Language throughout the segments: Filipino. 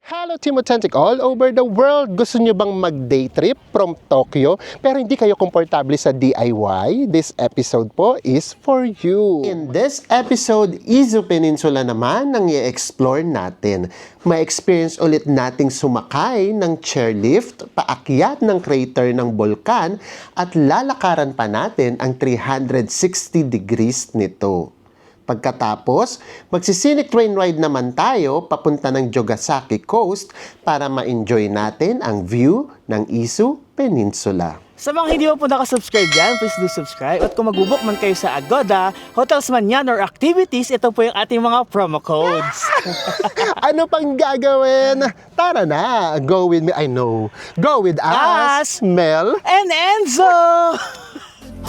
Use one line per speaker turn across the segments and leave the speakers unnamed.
Hello Team Authentic all over the world! Gusto nyo bang mag-day trip from Tokyo pero hindi kayo komportable sa DIY? This episode po is for you! In this episode, Izu Peninsula naman ang i-explore natin. Ma-experience ulit nating sumakay ng chairlift, paakyat ng crater ng bulkan at lalakaran pa natin ang 360 degrees nito. Pagkatapos, magsiscenic train ride naman tayo papunta ng Jogasaki Coast para ma-enjoy natin ang view ng Izu Peninsula.
Sa mga hindi po nakasubscribe dyan, please do subscribe. At kung mag-book man kayo sa Agoda, hotels man yan or activities, ito po yung ating mga promo codes.
Ano pang gagawin? Tara na! Go with me, I know. Go with us, Mel
And Enzo!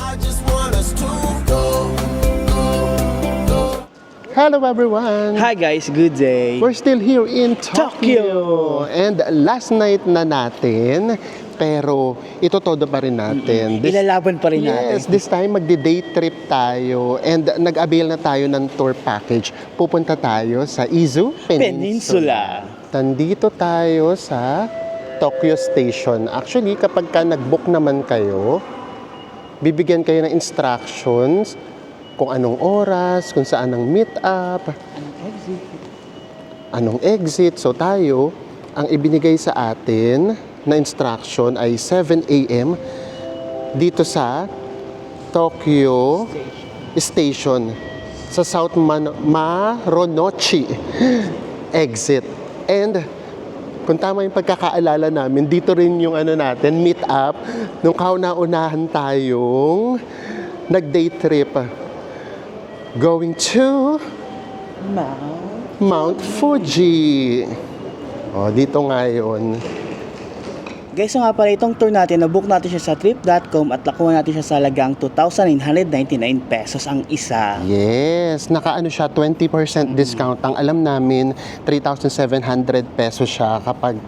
I just want us to go.
Hello everyone!
Hi guys, good day.
We're still here in Tokyo.
Tokyo.
And last night na natin, pero ito todo pa rin natin.
Ilalaban pa rin
Yes,
natin.
this time magdi-day trip tayo and nag-avail na tayo ng tour package. Pupunta tayo sa Izu Peninsula. Nandito tayo sa Tokyo Station. Actually, kapag ka nag-book naman kayo, bibigyan kayo ng instructions kung anong oras, kung saan ang meet up, anong exit. So tayo, ang ibinigay sa atin na instruction ay 7 a.m. dito sa Tokyo Station sa South Marunouchi exit. And kung tama yung pagkakaalala namin, dito rin yung natin, meet up, nung kauna-unahan tayong nag-day trip. Going to Mount Fuji. Oh, dito ngayon.
Guys, so nga pala itong tour natin, nabook natin siya sa trip.com at nakuha natin siya sa halagang 2,999 pesos ang isa.
Yes, nakaano siya 20% discount. Ang alam namin 3,700 pesos siya kapag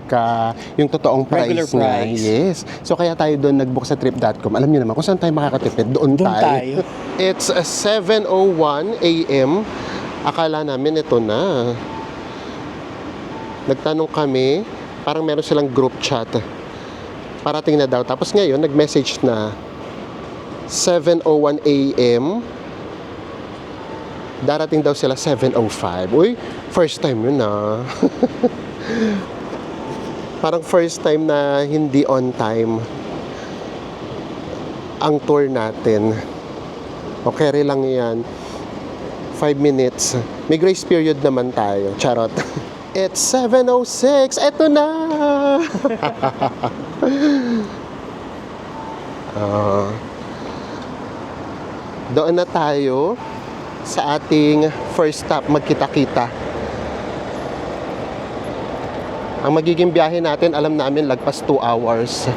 yung totoong price
Regular
niya.
price.
Yes. So kaya tayo doon nagbook sa trip.com. Alam niyo naman kung saan tayo makakatipid, doon tayo. It's 7:01 a.m. Akala namin ito na. Nagtanong kami, parang meron silang group chat. Parating na daw. Tapos ngayon, nag-message na 7:01 a.m. Darating daw sila 7:05. Uy, first time yun ah. Parang first time na hindi on time ang tour natin. Okay lang yan. 5 minutes. May grace period naman tayo. Charot. It's 7:06. Eto na! Doon na tayo sa ating first stop, magkita-kita. Ang magiging biyahe natin, alam namin, lagpas 2 hours.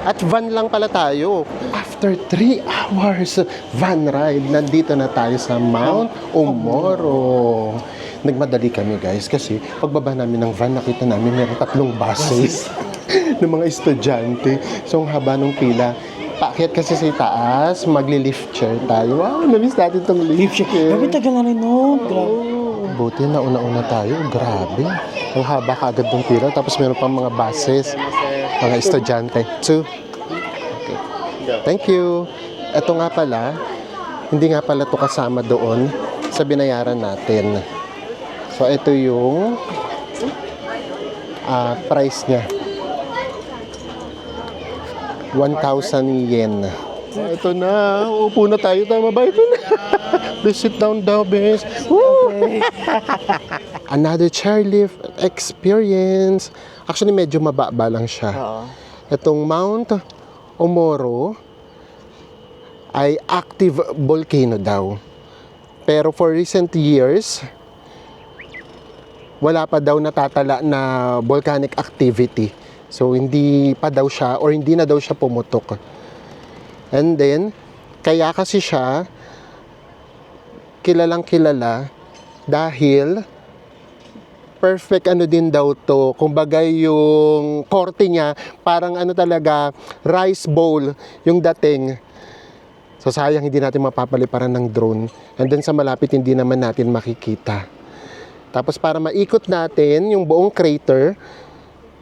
At van lang pala tayo. After 3 hours van ride, nandito na tayo sa Mount Omoro. Nagmadali kami guys kasi pagbaba namin ng van, nakita namin meron 3 buses ng mga estudyante. So ang haba ng pila. Paakyat kasi sa taas, magli-lift chair tayo. Wow, namiss natin itong lift chair.
Grabe, tagal na rin no.
Buti na una-una tayo. Grabe. Ang haba kaagad ng pila. Tapos meron pang mga buses, mga estudyante. So, okay. Thank you. Ito nga pala, hindi nga pala ito kasama doon sa binayaran natin. So, ito yung price niya. 1,000 yen. Ito na. Upo na tayo. Tama ba? Ito na. Please sit down daw, bes. Okay. Another chairlift experience. Actually, medyo mababa lang siya. Itong Mount Omoro ay active volcano daw. Pero for recent years, wala pa daw natatala na volcanic activity. So, hindi pa daw siya or hindi na daw siya pumutok. And then, kaya kasi siya kilalang kilala dahil perfect din daw to. Kumbaga yung korte niya, parang talaga, rice bowl yung dating. So sayang hindi natin mapapaliparan ng drone. And then sa malapit hindi naman natin makikita. Tapos para maikot natin yung buong crater,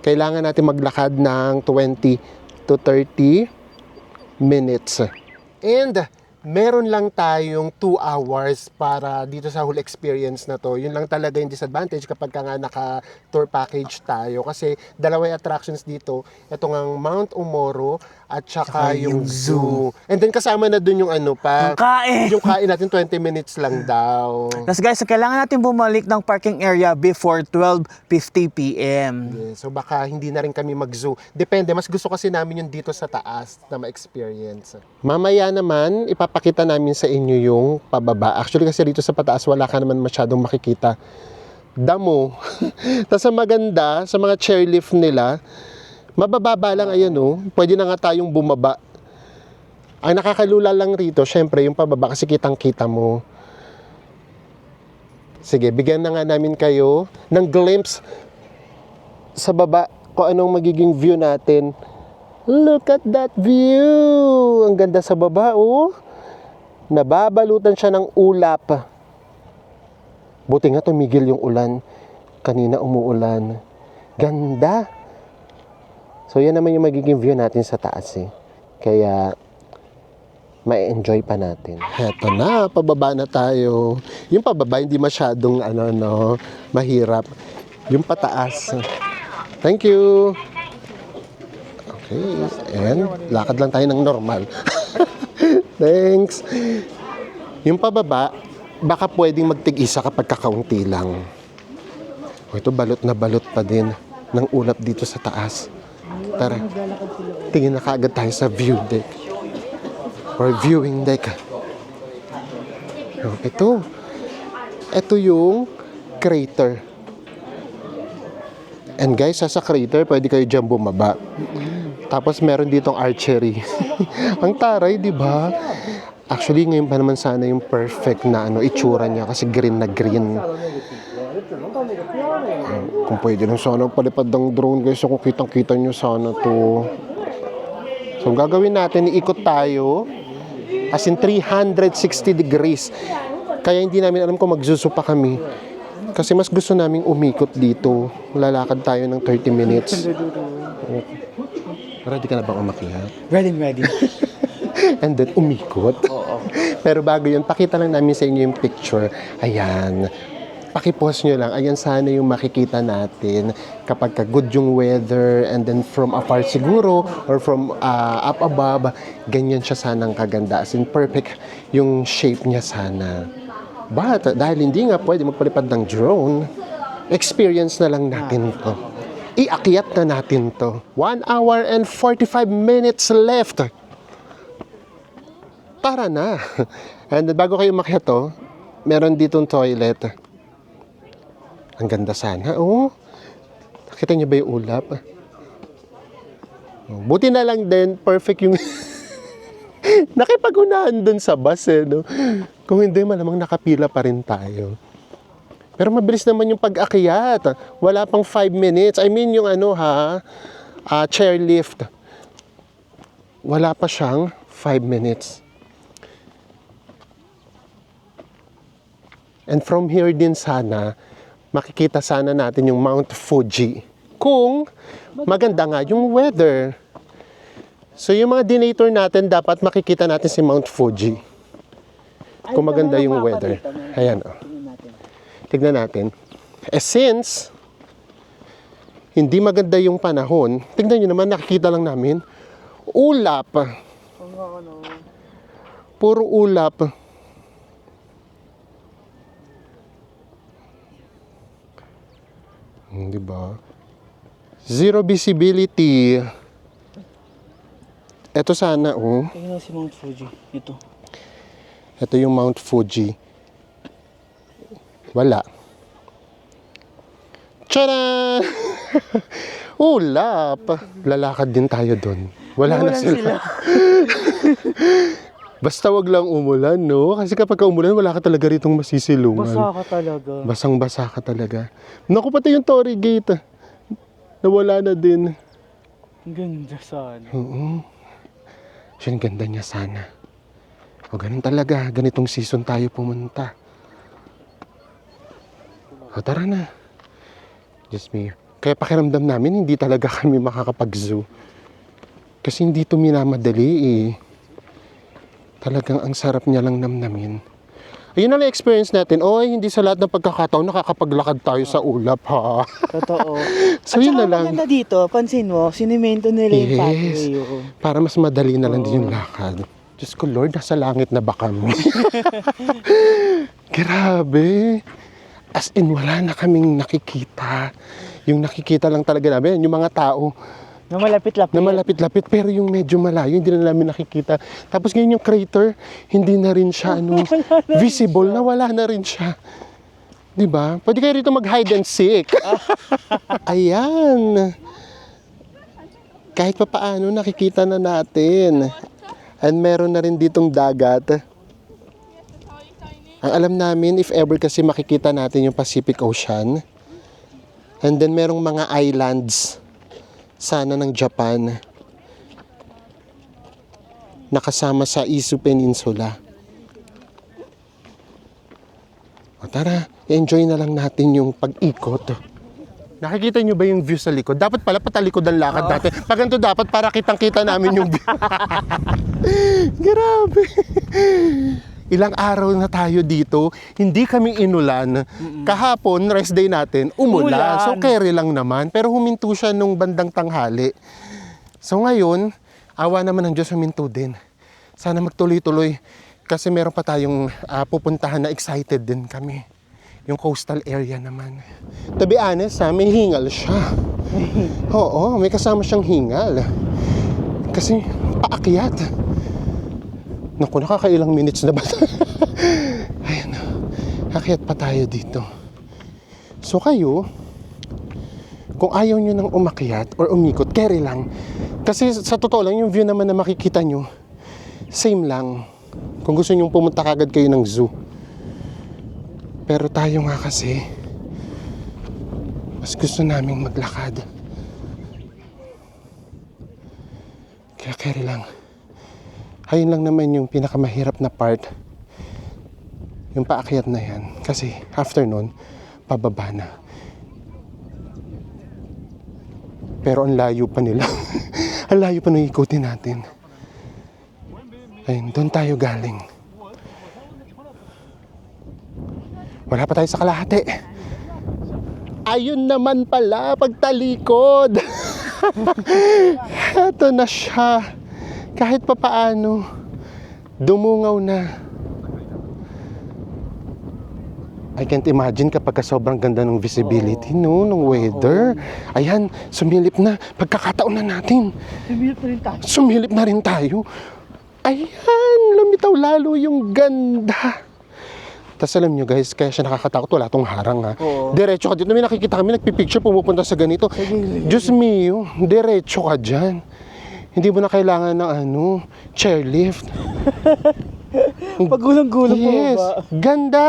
kailangan natin maglakad ng 20 to 30 minutes. And meron lang tayong 2 hours para dito sa whole experience na to. Yun lang talaga yung disadvantage kapag ka nga naka-tour package tayo. Kasi dalawa yung attractions dito. Ito nga Mount Umoro at saka yung zoo. And then kasama na dun yung ano pa.
Ang kain!
Yung kain natin 20 minutes lang daw.
Tapos guys, kailangan natin bumalik ng parking area before 12:50 p.m.
So baka hindi na rin kami mag-zoo. Depende, mas gusto kasi namin yung dito sa taas na ma-experience. Mamaya naman, ipapakita namin sa inyo yung pababa. Actually kasi dito sa pataas, wala ka naman masyadong makikita. Damo. Tapos sa maganda, sa mga chairlift nila, mabababa lang, ayan oh. Pwede na nga tayong bumaba. Ang nakakalula lang rito, syempre yung pababa kasi kitang-kita mo. Sige, bigyan na nga namin kayo ng glimpse sa baba kung anong magiging view natin. Look at that view! Ang ganda sa baba, oh. Nababalutan siya ng ulap. Buti nga tumigil yung ulan. Kanina umuulan. Ganda! So, yan naman yung magiging view natin sa taas, eh. Kaya, ma-enjoy pa natin. Heto na, pababa na tayo. Yung pababa, hindi masyadong, mahirap. Yung pataas. Thank you! Okay, and lakad lang tayo ng normal. Thanks! Yung pababa, baka pwedeng magtig-isa kapag kakaunti lang. O, ito, balot na balot pa din ng ulap dito sa taas. Tara, tingin na kaagad tayo sa view deck or viewing deck. Ito yung crater. And guys, sa crater, pwede kayo dyan bumaba. Tapos meron ditong archery. Ang taray, di ba? Actually, ngayon pa naman sana yung perfect na itsura niya kasi green na green. Kung pwede lang sana palipad ng drone guys, kung kitang-kita nyo sana to. So, ang gagawin natin, iikot tayo as in 360 degrees. Kaya hindi namin alam kung magsusupa kami. Kasi mas gusto naming umikot dito. Lalakad tayo ng 30 minutes. Ready ka na bang umakyat?
Ready.
And then umikot. Pero bago yun, pakita lang namin sa inyo yung picture. Ayan. Pakipost nyo lang. Ayan sana yung makikita natin kapag good yung weather and then from afar siguro or from up above, ganyan siya sanang kaganda. As in perfect yung shape niya sana. But dahil hindi nga pwede magpalipad ng drone, experience na lang natin to. Iakyat na natin to. 1 hour and 45 minutes left. Tara na. And bago kayo umakyat to, meron ditong toilet. Ang ganda sana. Oh, nakita niyo ba yung ulap? Buti na lang din, perfect yung nakipag-unahan dun sa bus, eh, no? Kung hindi, malamang nakapila pa rin tayo. Pero mabilis naman yung pag-akyat. Wala pang 5 minutes. I mean, yung chairlift. Wala pa siyang 5 minutes. And from here din sana, makikita sana natin yung Mount Fuji. Kung maganda nga yung weather. So yung mga dinator natin, dapat makikita natin si Mount Fuji. Kung maganda yung weather. Ayan, oh. Tignan natin. Since hindi maganda yung panahon, tignan nyo naman, nakikita lang namin, ulap. Puro ulap. Di ba? Zero visibility. Ito sana, oh.
Tingnan si Mount Fuji.
Ito yung Mount Fuji. Wala. Tcharan! Ulap! Lalakad din tayo doon. Wala na sila. Basta wag lang umulan, no? Kasi kapag umulan, wala ka talaga ritong masisilungan.
Basa ka talaga.
Basang-basa ka talaga. Naku, pati yung Torii Gate. Nawala na din.
Ang ganda sana.
Oo. Siya, ang ganda niya sana. O ganun talaga. Ganitong season tayo pumunta. O, tara na. Diyos me. Kaya pakiramdam namin, hindi talaga kami makakapag-zoo. Kasi hindi ito minamadali eh. Talagang ang sarap niya lang namnamin. Ayun na lang experience natin. Oy, hindi sa lahat ng pagkakataon nakakapaglakad tayo sa ulap, ha?
Totoo.
So,
At
yun
saka
na lang.
maganda dito, pansin mo, sinimento nila yung
Yes.
pathway. Oo.
Para mas madali na lang din yung lakad. Diyos ko, Lord, nasa langit na ba kami? Grabe. As in, wala na kaming nakikita. Yung nakikita lang talaga namin, yung mga tao
Na malapit-lapit.
na malapit-lapit, pero yung medyo malayo, hindi na namin nakikita. Tapos ngayon yung crater, hindi na rin siya visible, nawala na rin siya. Diba? Pwede kayo rito mag-hide and seek. Ayan. Kahit pa paano, nakikita na natin. And meron na rin ditong dagat. Ang alam namin, if ever kasi makikita natin yung Pacific Ocean. And then merong mga islands sana ng Japan nakasama sa Izu Peninsula. O tara, enjoy na lang natin yung pag-ikot. Nakikita nyo ba yung view sa likod? Dapat pala patalikod ang lakad natin. Pag ganito dapat para kitang-kita namin yung view. Grabe. Ilang araw na tayo dito, hindi kami inulan. Kahapon, rest day natin, umulan. So, carry lang naman. Pero huminto siya nung bandang tanghali. So, ngayon, awa naman ng Diyos, huminto din. Sana magtuloy-tuloy. Kasi meron pa tayong pupuntahan na excited din kami. Yung coastal area naman. To be honest, may hingal siya. Oo, may kasama siyang hingal. Kasi paakyat. Naku, nakakailang minutes na ba? Ayan, akyat pa tayo dito. So kayo, kung ayaw nyo nang umakyat or umikot, carry lang. Kasi sa totoo lang, yung view naman na makikita nyo, same lang. Kung gusto nyo pumunta kagad kayo ng zoo. Pero tayo nga kasi, mas gusto naming maglakad. Kaya carry lang. Ayun lang naman yung pinakamahirap na part. Yung paakyat na yan. Kasi after nun, pababa na. Pero ang layo pa nila. Ang layo pa nung ikutin natin. Ayun, doon tayo galing. Wala pa tayo sa kalahati. Ayun naman pala, pagtalikod. Eto na siya. Kahit pa paano, dumungaw na. I can't imagine kapag sobrang ganda ng visibility, no, ng weather. Ayan, sumilip na. Pagkakataon na natin.
Sumilip na rin tayo.
Sumilip na rin tayo. Ayan, lumitaw lalo yung ganda. Tapos alam nyo guys, kaya siya nakakatakot, wala tong harang ha.
Oo.
Diretso ka dito, may nakikita kami, nagpipicture, pumupunta sa ganito. Diyos mio, diretso ka dyan. Hindi mo na kailangan ng chairlift.
Pagulong-gulong
Yes,
po ba?
ganda.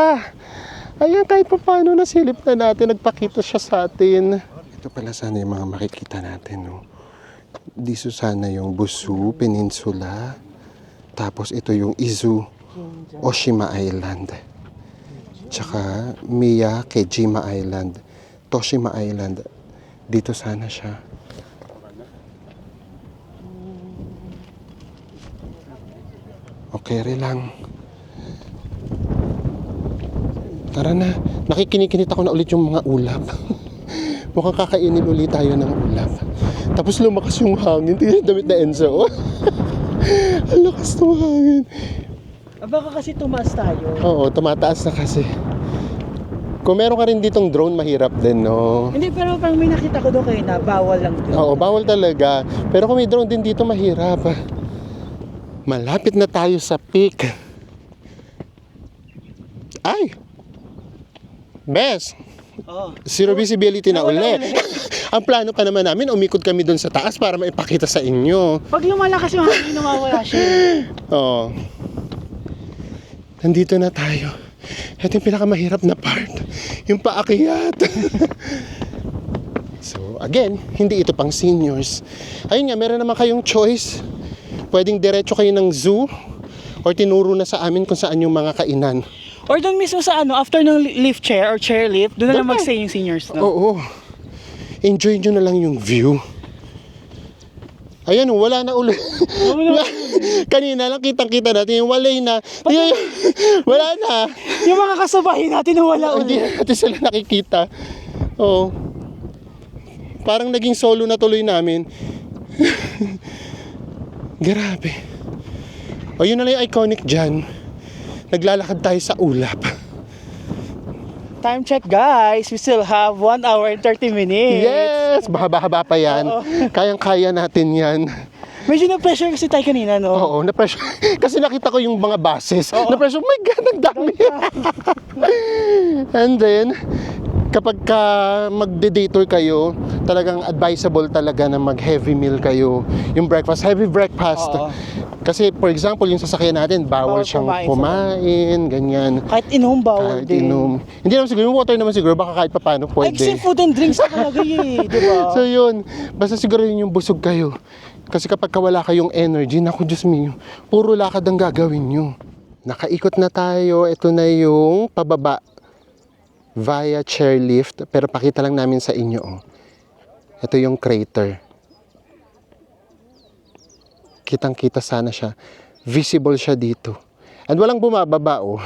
Ayan, kahit pa paano nasilip na natin, nagpakita siya sa atin. Ito pala sana yung mga makikita natin, no? Dito sana yung Busu Peninsula. Tapos ito yung Izu Oshima Island. Tsaka Miyakejima Island. Toshima Island. Dito sana siya. Okay rin lang. Tara na. Nakikinikinit ako na ulit yung mga ulap. Mukhang kakainin ulit tayo ng ulap. Tapos lumakas yung hangin. Tingnan yung damit na Enzo. Ang lakas ng hangin.
Baka kasi tumaas tayo.
Oo, tumataas na kasi. Kung meron ka rin ditong drone, mahirap din, no?
Hindi, pero parang may nakita ko doon kayo na bawal lang doon.
Oo, bawal talaga. Pero kung may drone din dito, mahirap. Malapit na tayo sa peak. Ay! Bes!
Oo.
Zero visibility na uli. Ang plano pa naman namin, umikot kami doon sa taas para maipakita sa inyo.
Pag lumalakas yung hangin, nawawala siya.
Oo. Nandito na tayo. Ito yung pinakamahirap na part. Yung paakyat. So, again, hindi ito pang seniors. Ayun nga, meron naman kayong choice. Pwedeng diretso kayo ng zoo or tinuro na sa amin kung saan yung mga kainan.
Or doon mismo sa after ng lift chair or chair lift, doon na lang
Doon na.
mag-stay yung seniors, no?
Oo. Enjoy nyo na lang yung view. Ayan, wala na ulit. Kanina lang kitang-kita natin yung walay na. Wala na.
Yung mga kasabahin natin na wala
Hindi
ulit.
natin sila nakikita. Oo. Parang naging solo na tuloy namin. Grabe. O yun na lang yung iconic dyan. Naglalakad tayo sa ulap.
Time check, guys. We still have 1 hour and 30 minutes.
Yes! Bahaba-haba pa yan.
Oo.
Kayang-kaya natin yan.
Medyo na-pressure kasi tayo kanina, no?
Oo, na-pressure. Kasi nakita ko yung mga buses. Na-pressure, my God, ang dami. And then, kapag ka magde-detour kayo, talagang advisable talaga na mag-heavy meal kayo. Yung breakfast, heavy breakfast.
Oo.
Kasi, for example, yung sasakyan natin, bawal
Bawal
siyang
kumain sa
kumain, ganyan.
Kahit inom, bawal
Kahit
din.
inom. Hindi naman siguro, yung water naman siguro, baka kahit pa paano
Ay, kasi
pwede.
food and drinks na talaga di ba?
So yun, basta siguro yun yung busog kayo. Kasi kapag wala kayong energy, naku Diyos mio, puro lakad ang gagawin nyo. Nakaikot na tayo, ito na yung pababa via chairlift, pero pakita lang namin sa inyo. Oh. Ito yung crater. Kitang-kita sana siya. Visible siya dito. And walang bumababa, oh.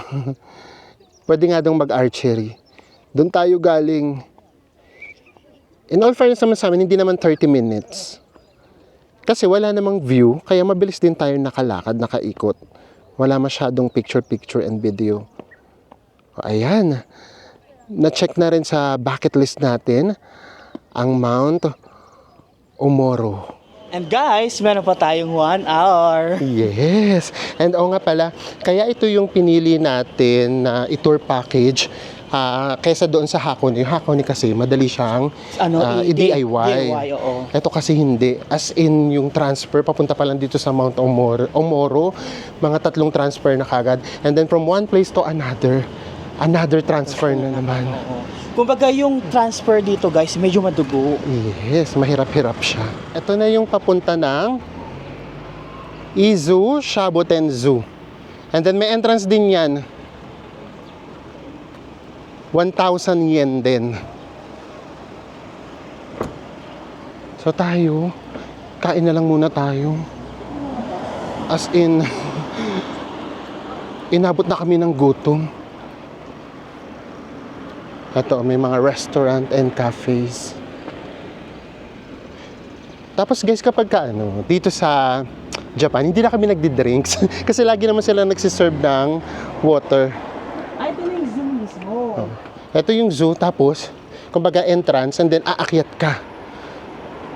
Pwede nga daw mag-archery. Doon tayo galing. In all fairness naman sa amin, hindi naman 30 minutes. Kasi wala namang view, kaya mabilis din tayo nakalakad, nakaikot. Wala masyadong picture-picture and video. O, ayan. Na-check na rin sa bucket list natin ang Mount Omoro.
And guys, meron pa tayong 1 hour.
Yes. And oo nga pala, kaya ito yung pinili natin na i-tour package kaysa doon sa Hakone. Yung Hakone kasi madali siyang i-DIY.
DIY, oo.
Ito kasi hindi. As in, yung transfer, papunta pa lang dito sa Mount Omoro, mga 3 transfer na kagad. And then from one place to another transfer na naman.
Kumbaga yung transfer dito, guys, medyo madugo.
Yes, mahirap-hirap siya. Ito na yung papunta ng Izu Shaboten Zoo. And then may entrance din yan. 1,000 yen din. So tayo, kain na lang muna tayo. As in, inabot na kami ng gutom. Ito, may mga restaurant and cafes. Tapos guys, kapag dito sa Japan, hindi na kami nagdi-drinks. Kasi lagi naman sila nagsiserve ng water.
Ay, ito na yung Zoom mismo.
Ito yung zoo, tapos, kumbaga entrance, and then aakyat ka.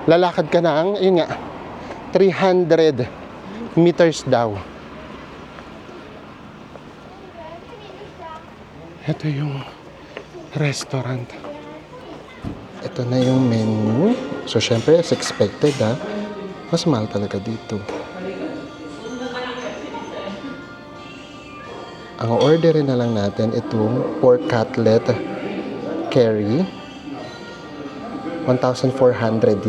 Lalakad ka ng, yun nga, 300 meters daw. Ito yung restaurant. Ito na yung menu. So, syempre, as expected, mas mahal talaga dito. Ang orderin na lang natin itong pork cutlet curry. 1,400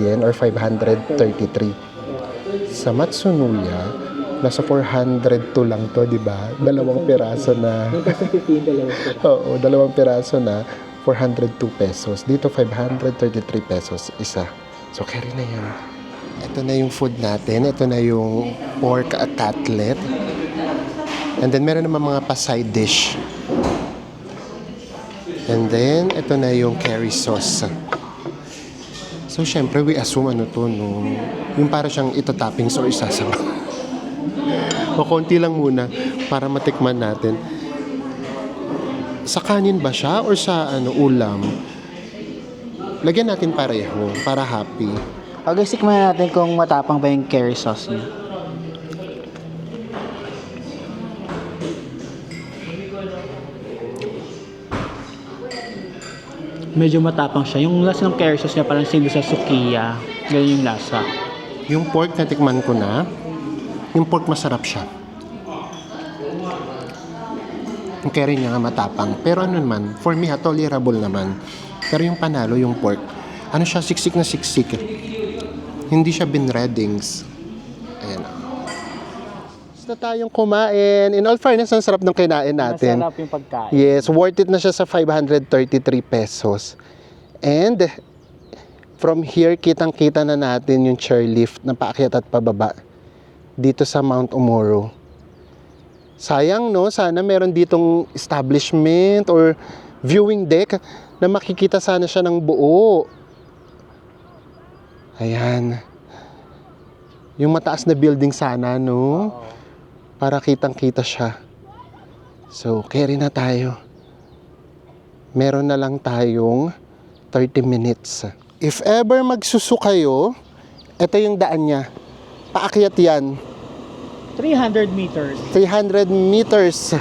yen or 533. Sa Matsunuya, nasa 402 lang to, di ba? 2 piraso na. Oo, 2 piraso na 402 pesos. Dito 533 pesos isa. So carry na yan. Ito na yung food natin. Ito na yung pork cutlet. And then meron naman mga pa-side dish. And then ito na yung curry sauce. So syempre we assume yung para siyang ito-toppings or isasama. O konti lang muna para matikman natin. Sa kanin ba siya or sa ulam? Lagyan natin pareho para happy.
Okay, tikman natin kung matapang ba yung curry sauce niya. Medyo matapang siya. Yung lasa ng curry sauce niya parang sindi sa sukiya. Ganyan yung lasa.
Yung pork na tikman ko na, yung pork masarap siya. Yung curry niya nga matapang. Pero ano naman, for me tolerable naman. Pero yung panalo, yung pork, ano siya, siksik na siksik. Hindi siya binreadings. Ayan. na tayong kumain. In all fairness, ang sarap ng kinain natin.
Masarap yung pagkain.
Yes, worth it na siya sa 533 pesos. And from here, kitang-kita na natin yung chairlift na paakyat at pababa dito sa Mount Umoro. Sayang, no? Sana meron ditong establishment or viewing deck na makikita sana siya ng buo. Ayan. Yung mataas na building sana, no? Para kitang-kita siya. So, carry na tayo. Meron na lang tayong 30 minutes. If ever magsusu kayo, ito yung daan niya. Paakyat yan.
300 meters.
300 meters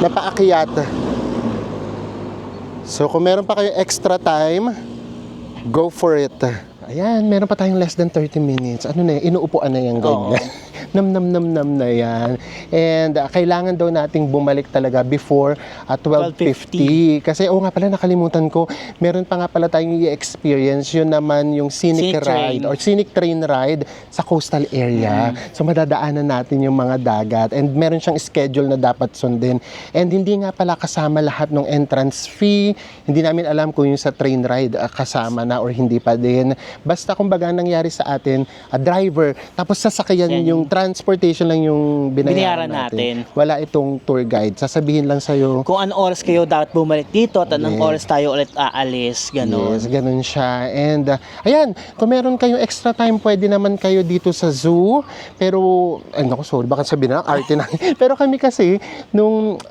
na paakyat. So, kung meron pa kayo extra time, go for it. Ayan, meron pa tayong less than 30 minutes. Ano na yan? Inuupuan na yan, ganyan. Nam na yan. And kailangan daw nating bumalik talaga before 12:50. Kasi, nga pala, nakalimutan ko. Meron pa nga pala tayong i-experience. Yun naman yung scenic ride or scenic train ride sa coastal area. So, madadaanan natin yung mga dagat. And meron siyang schedule na dapat sundin. And hindi nga pala kasama lahat ng entrance fee. Hindi namin alam kung yung sa train ride kasama na or hindi pa din. Basta kumbaga nangyari sa atin, a driver, tapos sasakyan yung transportation lang yung binayaran natin. Wala itong tour guide. Sasabihin lang sa'yo,
Kung anong oras kayo dapat bumalik dito at anong oras tayo ulit aalis. Ganon.
yes, ganun siya. And ayan, kung meron kayong extra time, pwede naman kayo dito sa zoo. Pero, sorry, baka sabihin na, arte na. Pero kami kasi,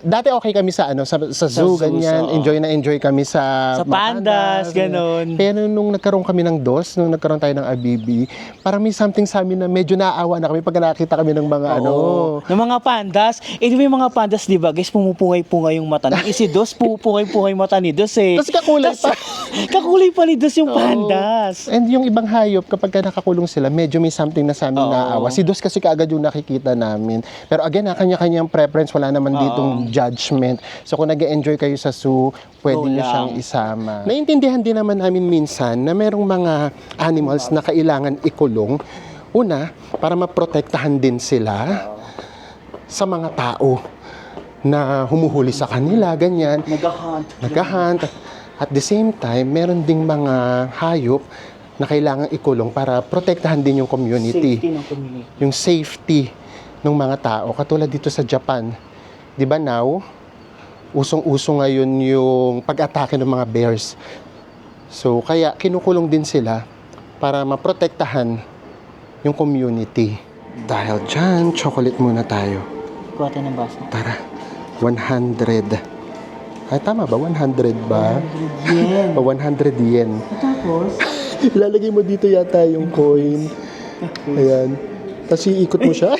dati okay kami sa zoo, ganyan.
so,
Enjoy kami sa
pandas, ganon.
Pero nung nagkaroon kami ng DOS, nung nagkaroon tayo ng Abibi, parang may something sa amin na medyo naawa na kami pag nakita kami ng mga
ng mga pandas. May mga pandas, di ba, guys, pumupungay-pungay yung mata. Nung si Dos, pumupungay-pungay mata ni Dos eh.
Tapos kakulay pa.
Kakulay pa ni Dos yung pandas.
And yung ibang hayop, kapag ka nakakulong sila, medyo may something na sa amin naawa. Si Dos kasi kaagad yung nakikita namin. Pero again, kanya-kanyang preference, wala naman ditong judgment. So kung nag-enjoy kayo sa zoo, pwede nyo siyang isama. Naintindihan din naman namin minsan na merong mga animals na kailangan ikulong. Una, para maprotektahan din sila sa mga tao na humuhuli sa kanila, ganyan. Nag-hunt. At the same time, meron ding mga hayop na kailangan ikulong para protektahan din yung community.
Safety ng community.
Yung safety ng mga tao. Katulad dito sa Japan. Di ba now, usong-uso ngayon yung pag-atake ng mga bears. So, kaya kinukulong din sila para maprotektahan yung community. Dahil dyan, chocolate muna tayo.
Kuha tayo ng baso.
Tara, 100. Ay, tama ba? 100 ba?
100 yen.
O 100 yen.
Tapos,
Ilalagay mo dito yata yung coin. Ayan. Tapos iikot mo siya.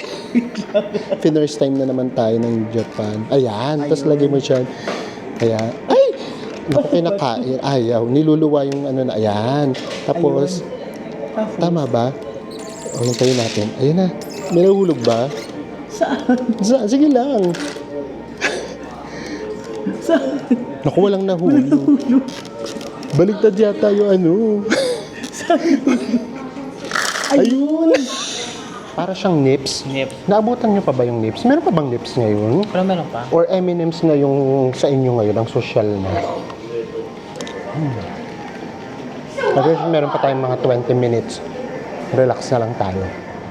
First time na naman tayo ng Japan. Ayan. Tapos lagay mo siya. Ayan. Ay! Naku, kinakain. Ayaw. Niluluwa yung na. Ayan. Tapos, tama ba? O, hintayin natin. Ayan na. May nahulog ba? Saan? Sige lang.
Saan?
Naku, walang nahulog. Baligtad yata yung Ayun! Para siyang nips.
Nips.
Naabutan niyo pa ba yung nips? Meron pa bang nips ngayon?
Pero meron pa.
Or M&M's na yung sa inyo ngayon, ang social na? Meron pa tayong mga 20 minutes. Relax na lang tayo.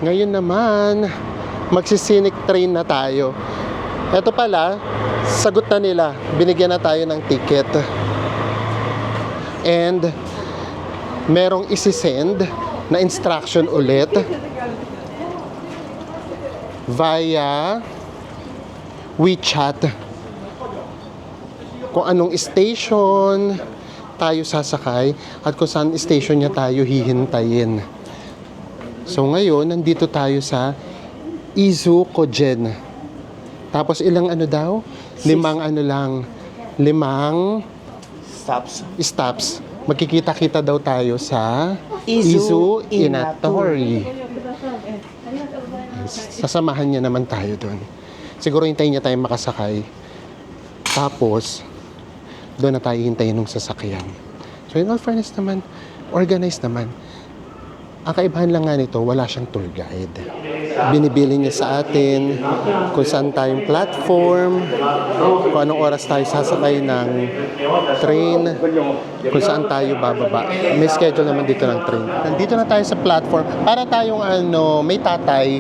Ngayon naman, magsisinic train na tayo. Ito pala, sagot na nila. Binigyan na tayo ng ticket. And merong isi-send na instruction ulit via WeChat kung anong station tayo sasakay at kung saan station niya tayo hihintayin. So ngayon, nandito tayo sa Izukogen. Tapos ilang daw? 5 stops. Magkikita-kita daw tayo sa Izu Inatori. Sasamahan niya naman tayo doon. Siguro hintayin niya tayo makasakay. Tapos, doon na tayo hintayin ng sasakyan. So in all fairness naman, organized naman. Ang kaibahan lang nga nito, wala siyang tour guide. Binibili niya sa atin kung saan tayong platform, kung anong oras tayo sasakay ng train, kung saan tayo bababa. May schedule naman dito ng train. Nandito na tayo sa platform para tayong may tatay.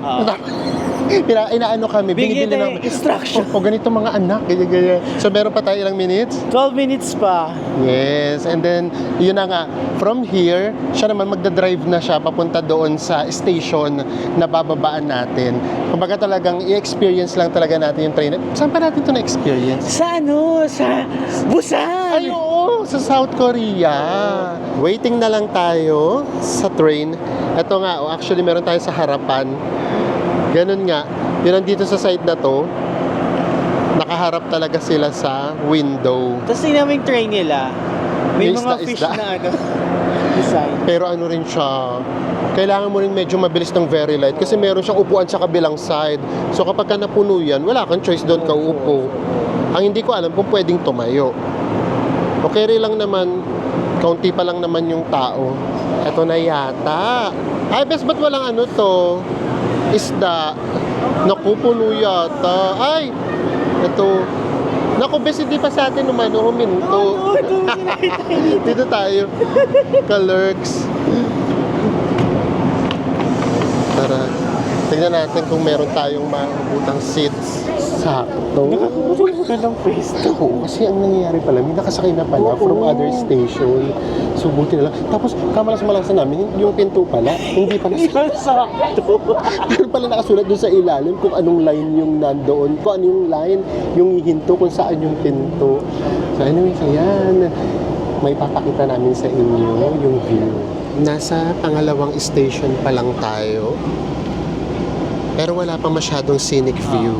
Inaano kami,
Bigyan
binibili
na
namin.
instruction.
O ganito mga anak, ganyan. So meron pa tayo ilang minutes?
12 minutes pa.
Yes, and then yun na nga, from here, siya naman magdadrive na siya papunta doon sa station na bababaan natin. Kumbaga talagang i-experience lang talaga natin yung train. Saan pa natin ito na-experience?
Sa Sa Busan!
Ay, oo, sa South Korea. Waiting na lang tayo sa train. Ito nga, actually meron tayo sa harapan. Ganun nga, yun nandito sa side na to, nakaharap talaga sila sa window.
Tapos tingnan mo yung train nila. May
Yung
mga fish
isda.
na design.
Pero ano rin siya, kailangan mo rin medyo mabilis ng very light kasi meron siyang upuan sa kabilang side. So kapag ka napuno yan, wala kang choice doon ka upo. Ang hindi ko alam kung pwedeng tumayo. Okay rin lang naman, kaunti pa lang naman yung tao. Eto na yata. Ay, bes, ba't walang ano to? Isda. Naku, puno yata. Ay, ito. Naku, bes, hindi pa sa atin huminto. Dito tayo. Ka-lurks. Tara. Tingnan natin kung meron tayong makakabutang seats. Sakto.
Nakakabulong ka ng face.
Oo, kasi ang nangyayari pala, may nakasakay na pala from other station. So, buti na lang. Tapos, kamalas-malasan namin, yung pinto pala, hindi pala
Sakto.
Pero pala nakasulat doon sa ilalim kung anong line yung nandoon, kung anong line yung hihinto, kung saan yung pinto. So, anyway, ayan. May papakita namin sa inyo yung view. Nasa pangalawang station pa lang tayo. Pero wala pa masyadong scenic view.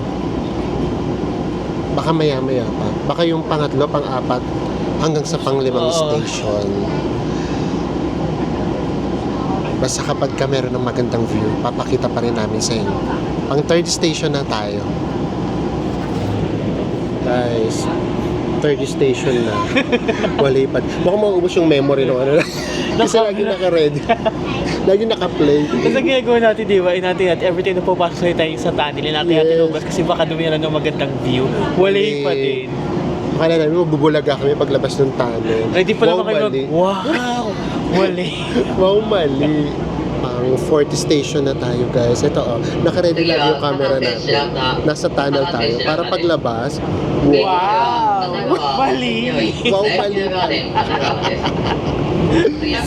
Baka maya-maya pa. Baka yung pangatlo, pang-apat, hanggang sa panglimang station. Basta kapag ka meron ng magandang view, papakita pa rin namin sa inyo. Pang third station na tayo. Guys, third station na. Walipad. Mukhang mauubos yung memory ng ano. Kasi lagi naka-ready. Lagi naka-play.
Kasi ang ginagawa natin, di ba? Inatin natin, every time na pupasok tayo sa tunnel, inatin natin
Yes.
ubas kasi baka dumihan ng magandang view. Walay pa din.
Akala namin mabubulaga kami paglabas ng tunnel.
Ready pa naman kayo
mali.
wow! Walay.
Wow, mali. Ang fourth station na tayo, guys. Ito, naka-ready lang yung camera natin. Nasa tunnel tayo. Para paglabas,
Wow! Mali!
wow, mali.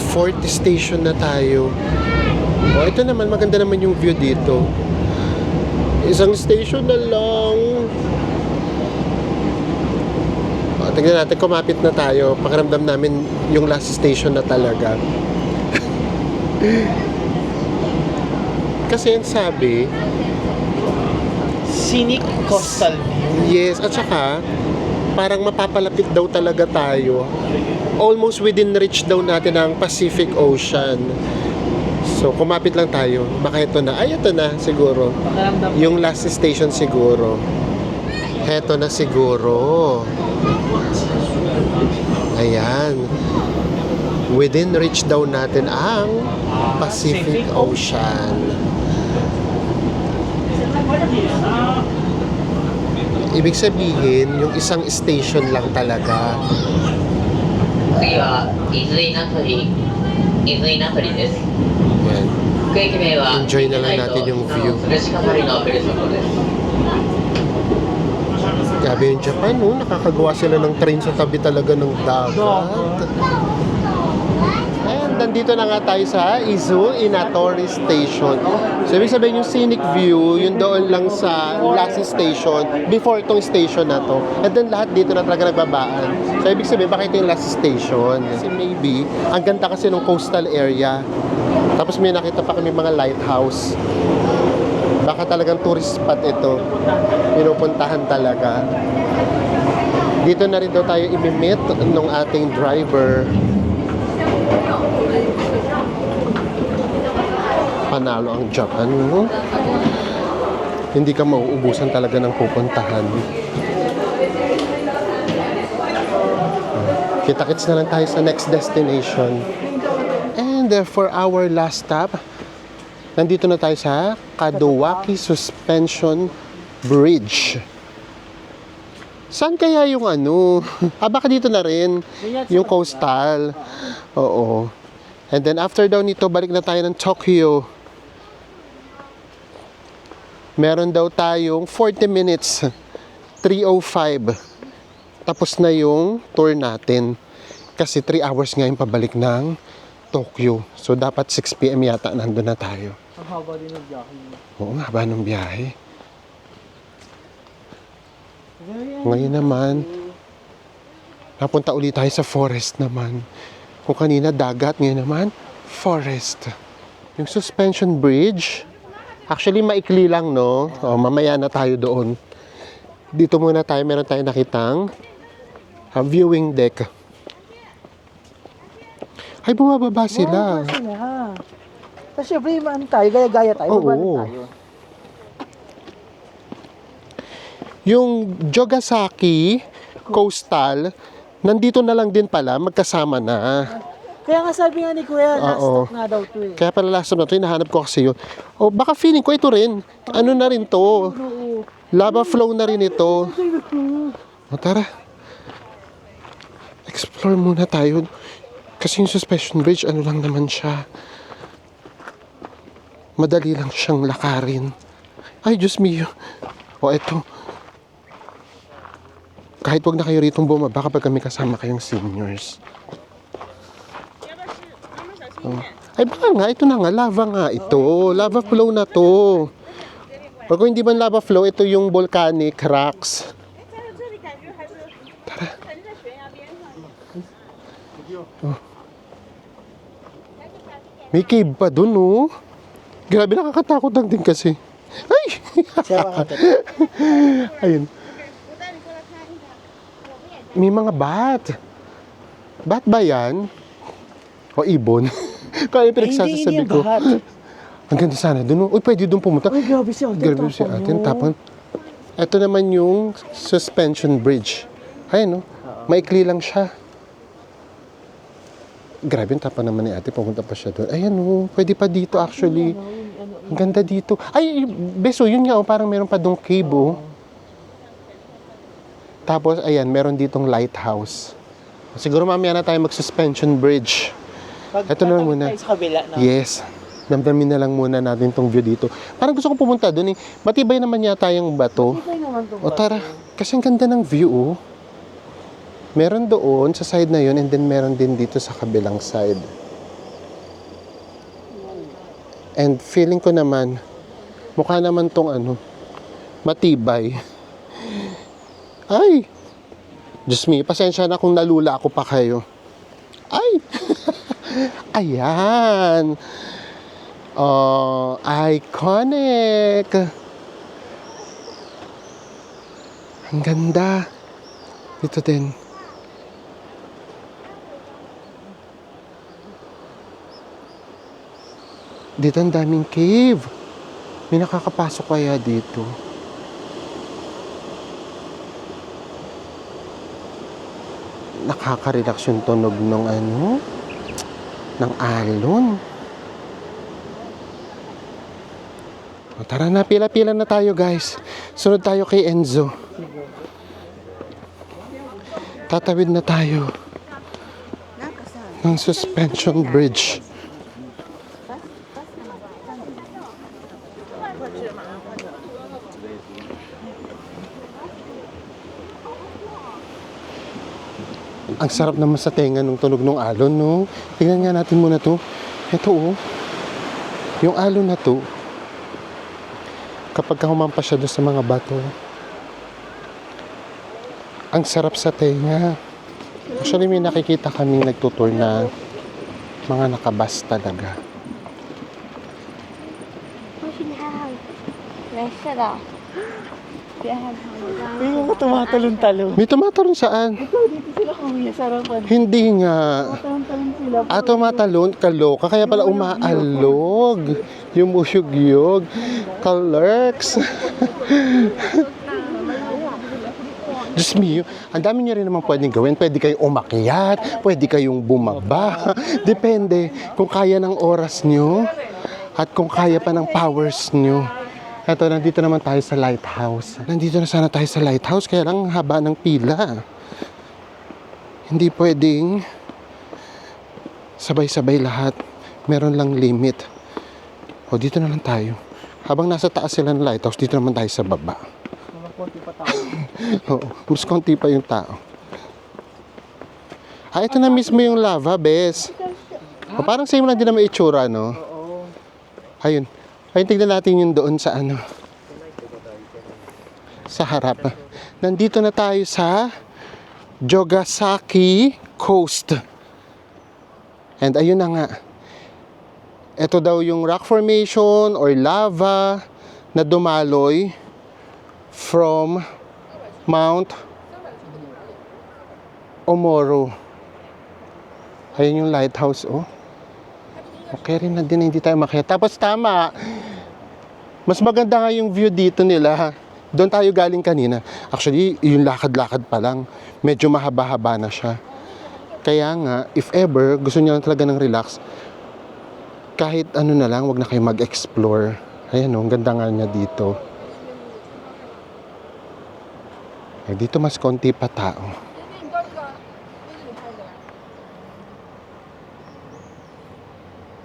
Fourth station na tayo. Oh, ito naman, maganda naman yung view dito. Isang station na lang. Oh, tingnan natin, kumapit na tayo. Pakiramdam namin yung last station na talaga. Kasi ang sabi,
Scenic coastal view.
yes, at saka, parang mapapalapit daw talaga tayo. Almost within reach daw natin ang Pacific Ocean. So, kumapit lang tayo. Baka ito na. Ay, ito na siguro. Yung last station siguro. Heto na siguro. Ayan. Within reach daw natin ang Pacific Ocean. Ibig sabihin, yung isang station lang talaga.
次は伊豆名取です。
Ayan.
区域名は
Enjoy na lang natin yung view.
福祉係のふるさとです。
Grabe yung Japan, no? Nakakagawa sila ng train sa tabi talaga ng dagat. And nandito na nga tayo sa Izu Inatori Station. So, ibig sabihin yung scenic view, yung doon lang sa last station, before itong station na to. And then lahat dito na talaga nagbabaan. So, ibig sabihin, baka ito yung last station. Kasi maybe, ang ganda kasi ng coastal area. Tapos may nakita pa kami mga lighthouse. Baka talagang tourist spot ito. Pinupuntahan talaga. Dito na rin daw tayo imimit ng ating driver. Panalo ang Japan, no? Hindi ka mauubusan talaga ng pupuntahan. Kita-kits na lang tayo sa next destination. And for our last stop, nandito na tayo sa Kaduwaki Suspension Bridge. Saan kaya yung ano? Baka dito na rin. Yung coastal. Oo. And then after daw nito, balik na tayo ng Tokyo. Meron daw tayong 40 minutes. 3:05. Tapos na yung tour natin. Kasi 3 hours nga yung pabalik ng Tokyo. So, dapat 6 p.m. yata nandun na tayo.
Ang haba din ng biyahe.
Oo, ang haba ng biyahe. Ngayon naman, napunta ulit tayo sa forest naman. Kung kanina dagat, ngayon naman, forest. Yung suspension bridge, actually maikli lang, no? O, mamaya na tayo doon. Dito muna tayo, meron tayo nakitang viewing deck. Ay, bumababa sila.
Sila. Tapos syempre, tayo, gaya-gaya tayo.
Oo.
Baba tayo.
Yung Jogasaki Coastal, nandito na lang din pala, magkasama na.
Kaya nga sabi nga ni Kuya, last
Oo.
stop nga daw to eh.
Kaya pala last na to, hinahanap ko kasi yun. O baka feeling ko ito rin. Ano na rin to? Lava flow na rin ito. O tara. Explore muna tayo. Kasi yung suspension bridge, ano lang naman siya. Madali lang siyang lakarin. Ay, Diyos mio. O eto. Kahit wag na kayo rito bumaba kapag kami kasama kayong seniors. Oh. Ay baka nga, ito na nga, lava nga ito. Lava flow na to. Pag kung hindi man lava flow, ito yung volcanic rocks. Tara. Oh. May cave pa dun, oh. Grabe, nakakatakot lang din kasi. Ay! Ayun. May mga bat. Bat ba yan? O ibon? Kaya yung pinagsasasabi ko. Ang ganda sana doon. Uy, pwede doon pumunta.
Uy, grabe si Atin.
Grabe si Atin. Tapon. Ito naman yung suspension bridge. Ayun, no? Maikli lang siya. Grabe, yung tapa naman ni Ate. Pumunta pa siya doon. Ayan, no? Pwede pa dito actually. Ang ganda dito. Ay, beso, yun nga, oh, parang meron pa doong cave, oh. Tapos, ayan, meron ditong lighthouse. Siguro mamaya na tayo mag-suspension bridge. Ito na lang muna.
Tayo sa kabila, no?
Yes. Damdamin na lang muna natin tong view dito. Parang gusto ko pumunta doon eh. Matibay naman yata yung bato.
Matibay naman to.
O tara, kasi ang ganda ng view, oh. Meron doon sa side na yun and then meron din dito sa kabilang side. And feeling ko naman, mukha naman tong ano, matibay. Ay! Diyos me, pasensya na kung nalula ako pa kayo. Ay! Ayan! Oh, iconic! Ang ganda. Dito din. Dito ang daming cave. May nakakapasok kaya dito. Nakaka-relax yung tunog ng ano, ng alon. O, tara na, pila-pila na tayo guys. Sunod tayo kay Enzo. Tatawid na tayo ng suspension bridge. Ang sarap naman sa tenga nung tunog ng alon, no? Tingnan nga natin muna to. Ito, oh. Yung alon na to, kapag humampas siya doon sa mga bato, ang sarap sa tenga. Actually, may nakikita kami nagtutour na mga nakabas talaga.
为什么还好？没事的，别害怕，我刚
May mga tumatalon-talon.
May tumatalon saan?
Dito sila kuya, sarapan.
Hindi nga.
Tumatalon sila.
Tumatalon, kaloka, kaya pala umaalog. Yung musyog-yog. Kalerks. Diyos mio, ang dami nyo rin naman pwedeng gawin. Pwede kayong umakyat, pwede kayong bumaba. Depende kung kaya ng oras nyo at kung kaya pa ng powers nyo. Eto, nandito naman tayo sa lighthouse. Nandito na sana tayo sa lighthouse, kaya lang haba ng pila. Hindi pwedeng sabay-sabay lahat. Meron lang limit. O, dito na lang tayo. Habang nasa taas sila ng lighthouse, dito naman tayo sa baba. Oo, mas konti pa yung tao. Ah, ito na mismo yung lava, bes. O, parang same lang din naman itsura, no? Ayun. Ayun, tignan natin yung doon sa ano. Sa harap. Nandito na tayo sa Jogasaki Coast. And ayun na nga. Ito daw yung rock formation or lava na dumaloy from Mount Omoro. Ayun yung lighthouse, oh. Okay rin na din, hindi tayo makita. Tapos tama, mas maganda nga yung view dito nila. Doon tayo galing kanina. Actually, yung lakad-lakad pa lang, medyo mahaba-haba na siya. Kaya nga, if ever, gusto niyo lang talaga ng relax, kahit ano na lang, wag na kayo mag-explore. Ayan o, ang ganda nga niya dito. Eh, dito mas konti pa tao.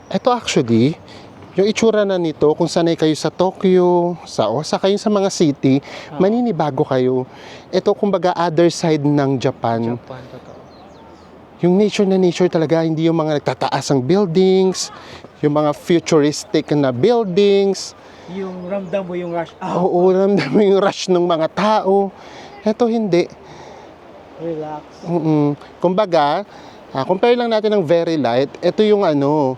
Ito actually, yung itsura na nito, kung sanay kayo sa Tokyo, sa Osaka, yung sa mga city, maninibago kayo. Ito kumbaga other side ng Japan. Yung nature na nature talaga, hindi yung mga nagtataas ang buildings, yung mga futuristic na buildings.
Yung ramdam mo yung rush
Oo, ramdam mo yung rush ng mga tao. Ito hindi.
Relax.
Kumbaga, compare lang natin ng very light. Ito yung ano,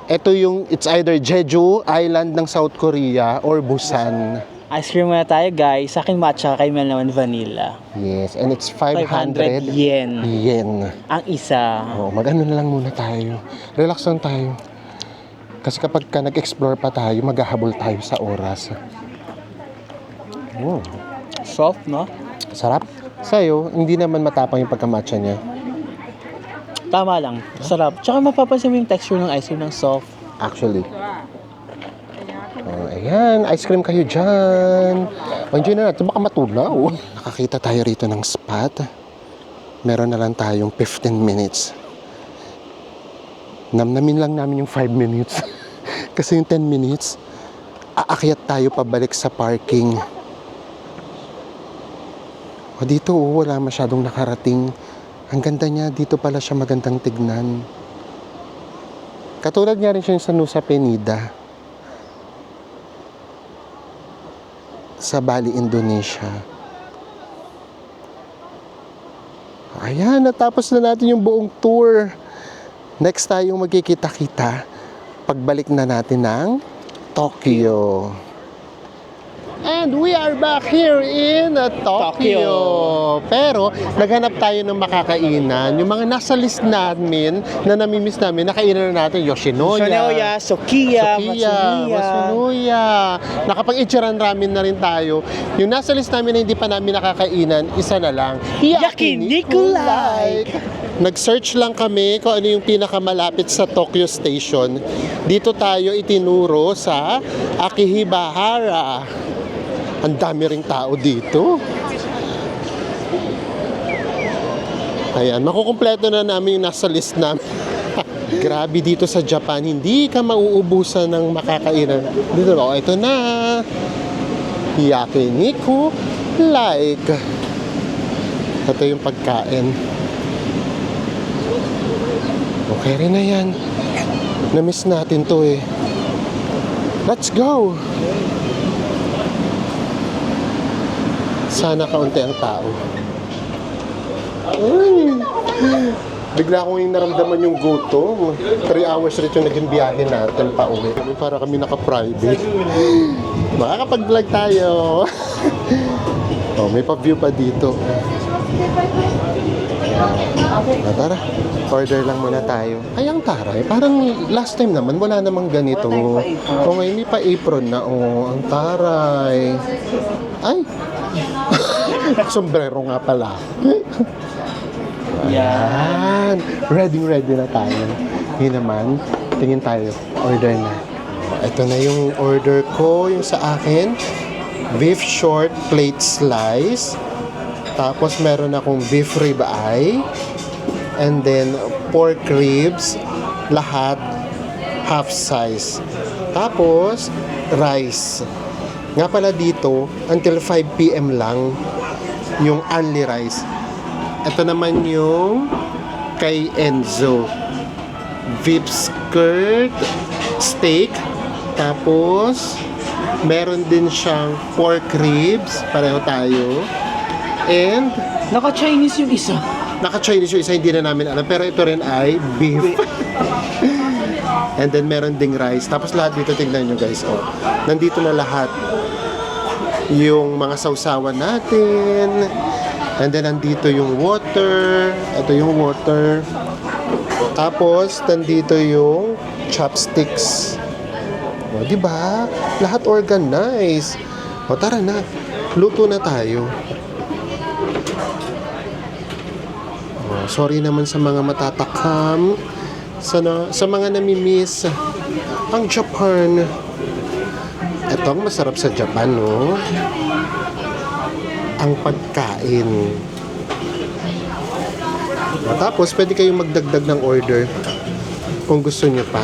it's either Jeju Island ng South Korea or Busan.
Ice cream muna tayo, guys. Sa akin matcha, kay Mel naman vanilla.
Yes, and it's 500
yen.
yen.
Ang isa.
Oh, mag-ano na lang muna tayo. Relax lang tayo. Kasi kapag ka nag-explore pa tayo, maghahabol tayo sa oras. Oh,
Soft, no?
sarap. Sa'yo, hindi naman matapang yung pagkamatcha niya.
Tama lang. Sarap. Tsaka mapapansin mo yung texture ng ice cream ng soft.
Actually. Oh, ayan, ice cream kayo dyan. Enjoy na natin, baka matunaw. Nakakita tayo rito ng spot. Meron na lang tayong 15 minutes. Namnamin lang namin yung 5 minutes. Kasi yung 10 minutes, aakyat tayo pabalik sa parking. O dito, wala masyadong nakarating. Ang ganda niya, dito pala siya magandang tignan. Katulad nga rin siya sa Nusa Penida. Sa Bali, Indonesia. Ayan, natapos na natin yung buong tour. Next tayong magkikita-kita pagbalik na natin ng Tokyo. And we are back here in Tokyo. Pero, naghanap tayo ng makakainan. Yung mga nasa list namin, na namimiss namin, nakainan na natin Yoshinoya,
Sukiya,
Matsunuya. Nakapag-ichiran ramen na rin tayo. Yung nasa list namin na hindi pa namin nakakainan, isa na lang.
Yakiniku Like.
Nag-search lang kami kung ano yung pinakamalapit sa Tokyo Station. Dito tayo itinuro sa Akihibahara. Ang dami ring tao dito. Ayan, makukumpleto na namin yung nasa list namin. Grabe dito sa Japan, hindi ka mauubusan ng makakainan. Dito ba? Ito na. Yakiniku Like. Ito yung pagkain. Okay rin na yan. Na-miss natin to eh. Let's go! Sana kaunti ang tao. Ay, bigla akong yung naramdaman yung gutom. 3 hours rin yung naging biyahe natin pa uwi. Para kami naka-private. Makakapag-vlog tayo. Oh, may pa-view pa dito. Tara, order lang muna tayo. Ay, ang taray. Parang last time naman, wala namang ganito. O ngayon, may pa-apron na. Oh, ang taray. Ay! Sombrero nga pala.
Yan.
Ayan. Ready na tayo. Yun naman, tingin tayo. Order na. Ito na yung order ko, yung sa akin. Beef short plate slice. Tapos meron akong beef rib eye. And then pork ribs. Lahat half size. Tapos rice. Nga pala dito, until 5 p.m. lang yung only rice. Ito naman yung kay Enzo. Beef skirt steak. Tapos meron din siyang pork ribs. Pareho tayo. And
Naka-Chinese yung isa.
naka-Chinese yung isa, hindi na namin alam. Pero ito rin ay beef. And then meron ding rice. Tapos lahat dito, tignan nyo guys. Oh, nandito na lahat. Yung mga sausawan natin. And then nandito yung water. Ito yung water. Tapos nandito yung chopsticks. O, di ba? Lahat organized. O, tara na. Luto na tayo. O, sorry naman sa mga matatakam. Sa mga namimiss ang Japan. Ito ang masarap sa Japan, no? Ang pagkain. Tapos, pwede kayong magdagdag ng order kung gusto nyo pa.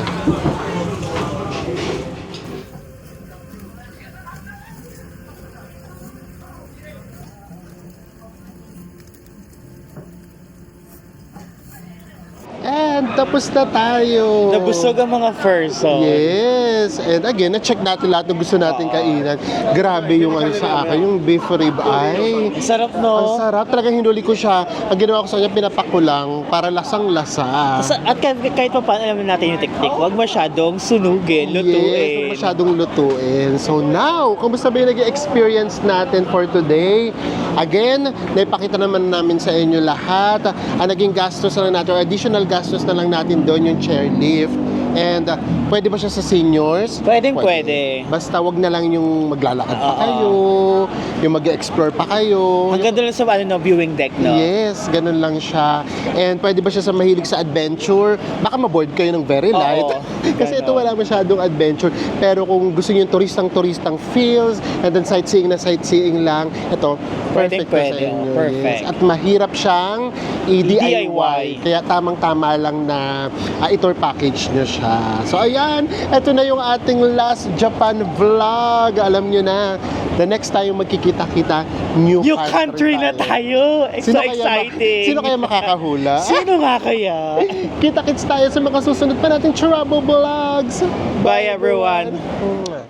And tapos na tayo.
Nabusog ang mga person.
Yes. And again, na-check natin lahat ng gusto natin kainan. Grabe yung ano sa akin, yung beef rib eye.
Sarap,
Ang
no?
sarap. Talagang hinuli ko siya. Ang ginawa ko sa kanya, pinapak ko lang para lasang-lasa.
At kahit pa paano alam natin yung teknik, huwag masyadong sunugin,
Yes,
lutuin.
masyadong lutuin. So now, kumusta ba yung nag-experience natin for today? Again, naipakita naman namin sa inyo lahat. Ang naging gastos na lang natin, or additional gastos na lang natin doon yung chairlift. And pwede ba siya sa seniors?
Pwede.
Basta wag na lang yung maglalakad pa kayo, yung mag-explore pa kayo.
Hanggang doon sa viewing deck, no?
Yes, ganun lang siya. And pwede ba siya sa mahilig sa adventure? Baka maboard kayo ng very light. Kasi ito wala masyadong adventure. Pero kung gusto niyo yung turistang feels, and then sightseeing lang, ito, perfect na sa
Pwede.
inyo.
Perfect.
Yes. At mahirap siyang i-DIY. Kaya tamang-tama lang na itour package nyo siya. So ayan, ito na yung ating last Japan vlog. Alam nyo na, the next time magkikita-kita, new
country na tayo! So exciting!
Sino kaya makakahula?
Sino nga kaya?
Kita-kits tayo sa mga susunod pa nating travel vlogs.
Bye, everyone.
Mwah.